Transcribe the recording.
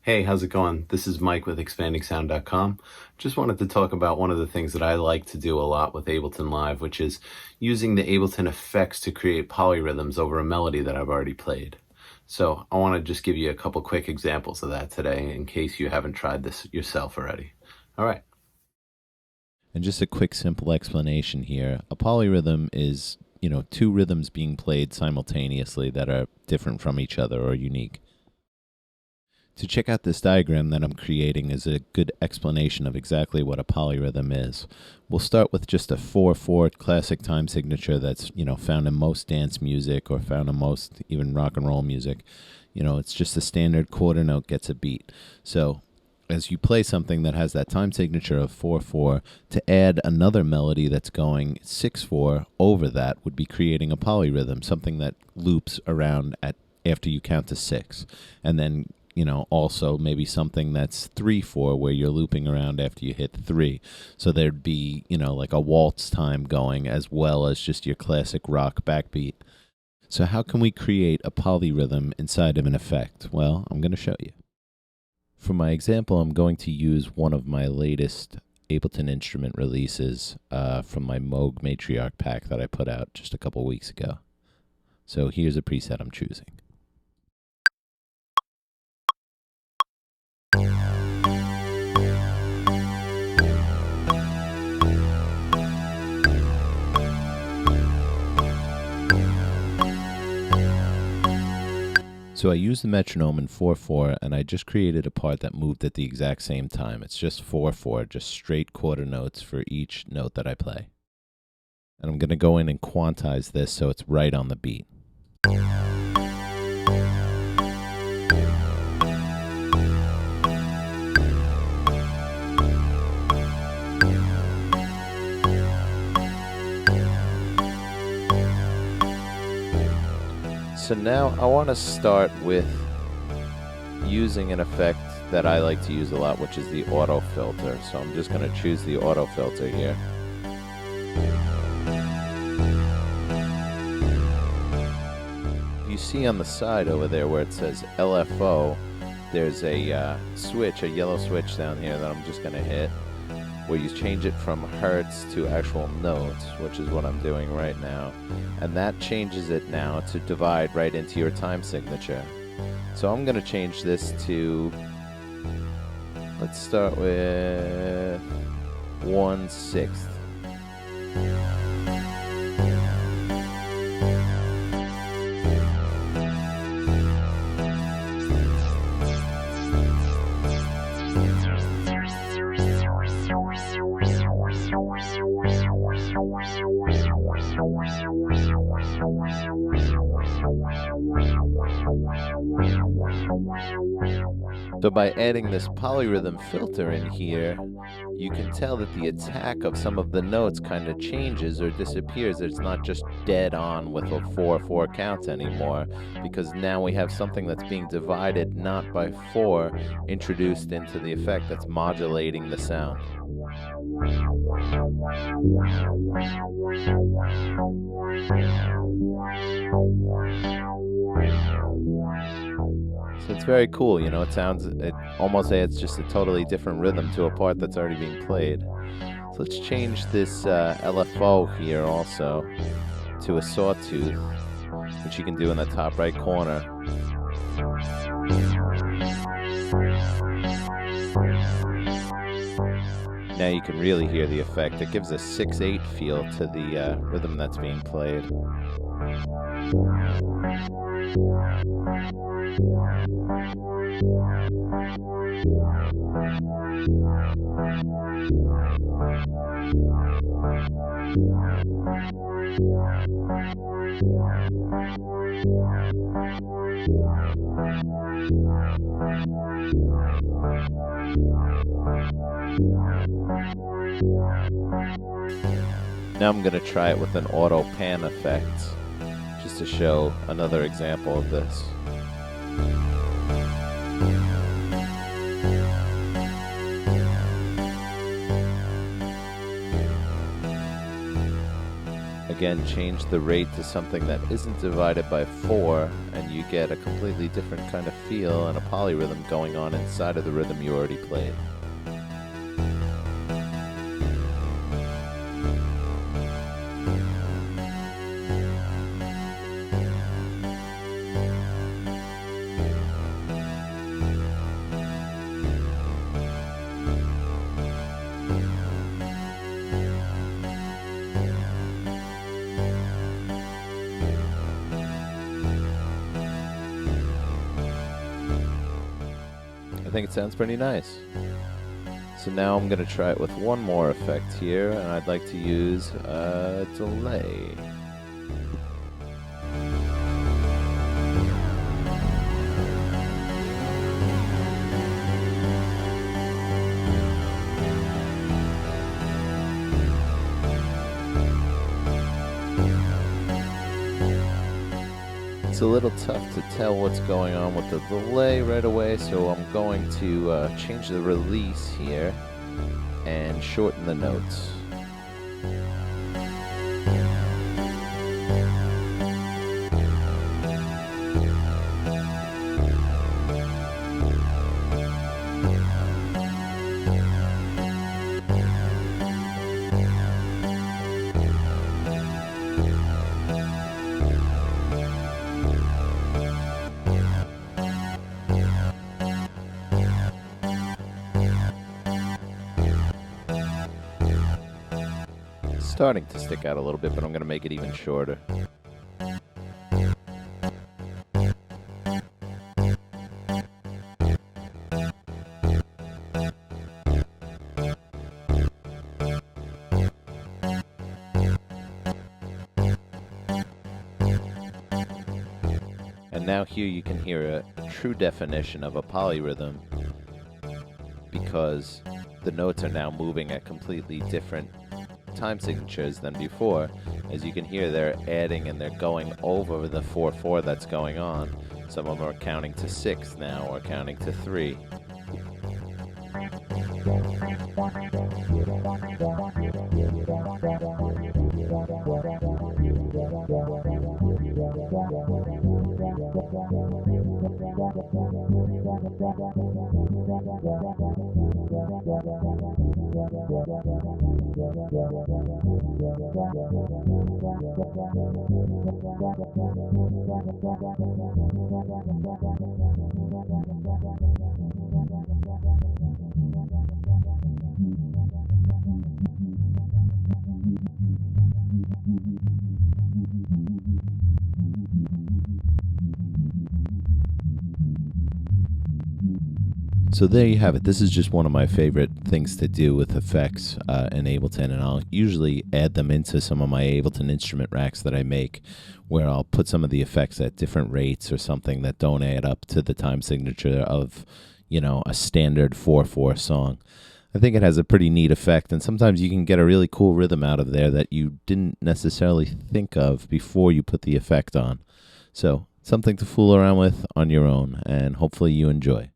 Hey, how's it going? This is Mike with expandingsound.com. Just wanted to talk about one of the things that I like to do a lot with Ableton Live, which is using the Ableton effects to create polyrhythms over a melody that I've already played. So I want to just give you a couple quick examples of that today in case you haven't tried this yourself already. All right. And just a quick, simple explanation here. A polyrhythm is, two rhythms being played simultaneously that are different from each other or unique. To check out this diagram that I'm creating is a good explanation of exactly what a polyrhythm is. We'll start with just a 4/4 classic time signature that's, found in most dance music or found in most even rock and roll music. It's just a standard quarter note gets a beat. So as you play something that has that time signature of 4/4, to add another melody that's going 6/4 over that would be creating a polyrhythm, something that loops around after you count to 6. And then also maybe something that's 3/4 where you're looping around after you hit 3. So there'd be, like a waltz time going as well as just your classic rock backbeat. So how can we create a polyrhythm inside of an effect? Well, I'm going to show you. For my example, I'm going to use one of my latest Ableton instrument releases from my Moog Matriarch pack that I put out just a couple weeks ago. So here's a preset I'm choosing. So I used the metronome in 4/4, and I just created a part that moved at the exact same time. It's just 4/4, just straight quarter notes for each note that I play. And I'm going to go in and quantize this so it's right on the beat. So now I want to start with using an effect that I like to use a lot, which is the auto filter. So I'm just going to choose the auto filter here. You see on the side over there where it says LFO, there's a switch, a yellow switch down here that I'm just going to hit, where you change it from hertz to actual notes, which is what I'm doing right now. And that changes it now to divide right into your time signature. So I'm going to change this to, let's start with 1/6. So by adding this polyrhythm filter in here, you can tell that the attack of some of the notes kind of changes or disappears. It's not just dead on with a 4/4 count anymore, because now we have something that's being divided not by 4 introduced into the effect that's modulating the sound. So it's very cool, it almost adds just a totally different rhythm to a part that's already being played. So let's change this LFO here also to a sawtooth, which you can do in the top right corner. Now you can really hear the effect. It gives a 6/8 feel to the rhythm that's being played. Now I'm going to try it with an auto pan effect, just to show another example of this. Again, change the rate to something that isn't divided by 4, and you get a completely different kind of feel and a polyrhythm going on inside of the rhythm you already played. I think it sounds pretty nice. So now I'm going to try it with one more effect here, and I'd like to use a delay. It's a little tough to tell what's going on with the delay right away, so I'm going to change the release here and shorten the notes. Starting to stick out a little bit, but I'm going to make it even shorter. And now here you can hear a true definition of a polyrhythm, because the notes are now moving at completely different time signatures than before. As you can hear, they're adding and they're going over the 4/4 that's going on. Some of them are counting to 6 now, or counting to 3. So there you have it. This is just one of my favorite things to do with effects in Ableton, and I'll usually add them into some of my Ableton instrument racks that I make, where I'll put some of the effects at different rates or something that don't add up to the time signature of, you know, a standard 4/4 song. I think it has a pretty neat effect, and sometimes you can get a really cool rhythm out of there that you didn't necessarily think of before you put the effect on. So something to fool around with on your own, and hopefully you enjoy.